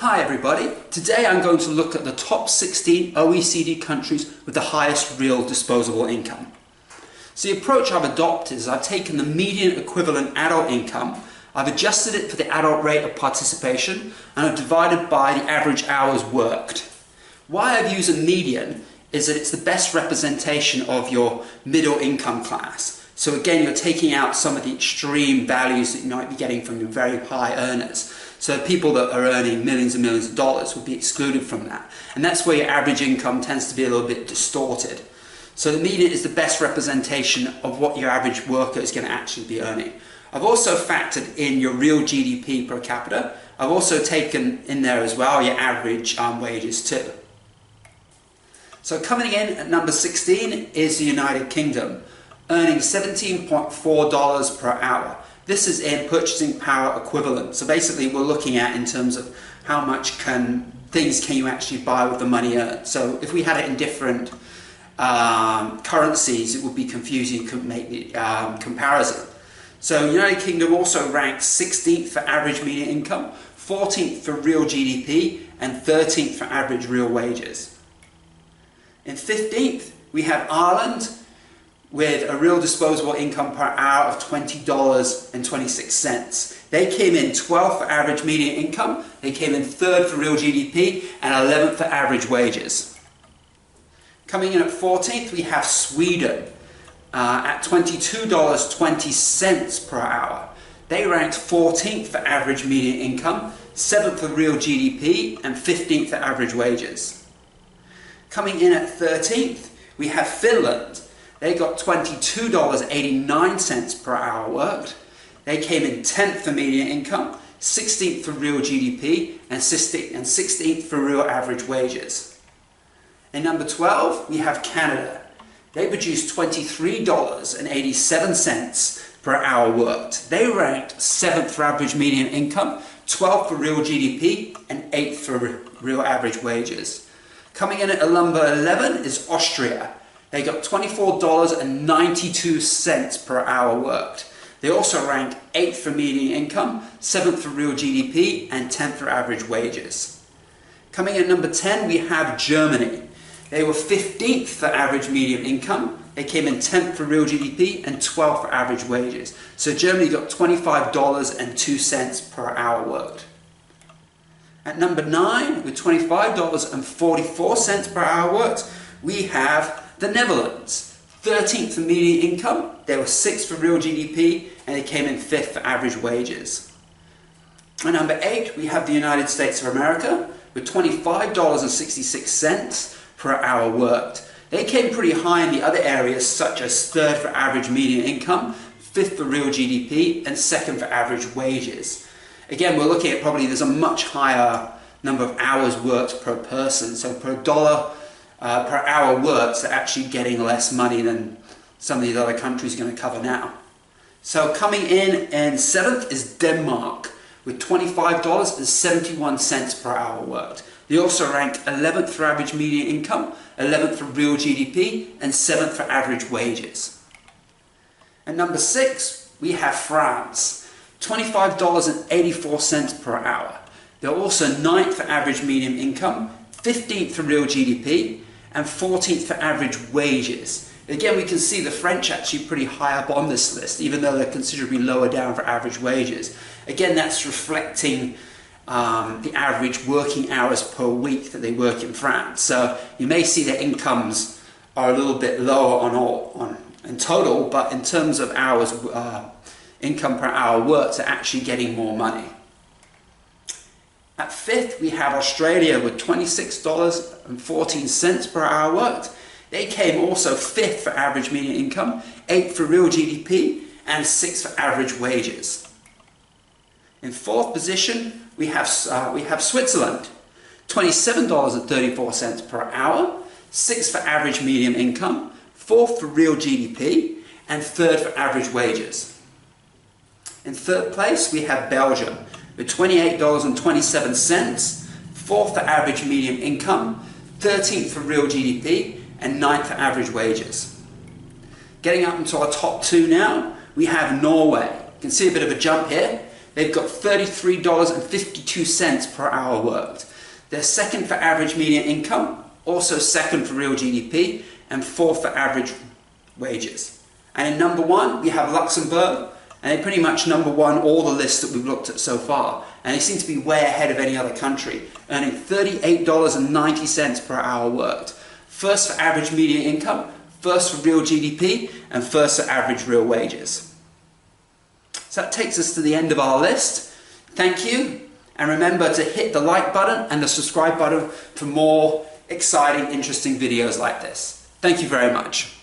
Hi everybody, today I'm going to look at the top 16 OECD countries with the highest real disposable income. So the approach I've adopted is I've taken the median equivalent adult income, I've adjusted it for the adult rate of participation, and I've divided by the average hours worked. Why I've used a median is that it's the best representation of your middle income class. So again, you're taking out some of the extreme values that you might be getting from your very high earners. So people that are earning millions and millions of dollars would be excluded from that. And that's where your average income tends to be a little bit distorted. So the median is the best representation of what your average worker is going to actually be earning. I've also factored in your real GDP per capita. I've also taken in there as well your average wages too. So coming in at number 16 is the United Kingdom, earning $17.4 per hour. This is in purchasing power equivalent. So basically we're looking at in terms of how much things can you actually buy with the money earned. So if we had it in different currencies, it would be confusing, you couldn't make the comparison. So United Kingdom also ranked 16th for average median income, 14th for real GDP, and 13th for average real wages. In 15th, we have Ireland, with a real disposable income per hour of $20.26. They came in 12th for average median income, they came in 3rd for real GDP, and 11th for average wages. Coming in at 14th, we have Sweden at $22.20 per hour. They ranked 14th for average median income, 7th for real GDP, and 15th for average wages. Coming in at 13th, we have Finland. They got $22.89 per hour worked. They came in 10th for median income, 16th for real GDP, and 16th for real average wages. In number 12, we have Canada. They produced $23.87 per hour worked. They ranked 7th for average median income, 12th for real GDP, and 8th for real average wages. Coming in at number 11 is Austria. They got $24.92 per hour worked. They also ranked 8th for median income, 7th for real GDP, and 10th for average wages. Coming in at number 10, we have Germany. They were 15th for average median income. They came in 10th for real GDP and 12th for average wages. So Germany got $25.02 per hour worked. At number 9, with $25.44 per hour worked, we have the Netherlands. 13th for median income, they were 6th for real GDP, and they came in 5th for average wages. At number 8, we have the United States of America with $25.66 per hour worked. They came pretty high in the other areas, such as 3rd for average median income, 5th for real GDP, and 2nd for average wages. Again, we're looking at probably there's a much higher number of hours worked per person, so per dollar per hour worked, they're actually getting less money than some of these other countries are going to cover now. So coming in 7th is Denmark with $25.71 per hour worked. They also ranked 11th for average median income, 11th for real GDP, and 7th for average wages. At number 6, we have France, $25.84 per hour. They're also 9th for average median income, 15th for real GDP, and 14th for average wages. Again, we can see the French actually pretty high up on this list, even though they're considerably lower down for average wages. Again, that's reflecting the average working hours per week that they work in France. So you may see their incomes are a little bit lower in total, but in terms of hours, income per hour worked, they're actually getting more money. At 5th, we have Australia with $26.14 per hour worked. They came also 5th for average median income, 8th for real GDP, and 6th for average wages. In 4th position, we have Switzerland, $27.34 per hour, 6th for average median income, 4th for real GDP, and 3rd for average wages. In 3rd place, we have Belgium with $28.27, 4th for average median income, 13th for real GDP, and 9th for average wages. Getting up into our top 2 now, we have Norway. You can see a bit of a jump here. They've got $33.52 per hour worked. They're second for average median income, also second for real GDP, and fourth for average wages. And in number one, we have Luxembourg, and they pretty much number one all the lists that we've looked at so far. And they seem to be way ahead of any other country, earning $38.90 per hour worked. First for average median income, first for real GDP, and first for average real wages. So that takes us to the end of our list. Thank you, and remember to hit the like button and the subscribe button for more exciting, interesting videos like this. Thank you very much.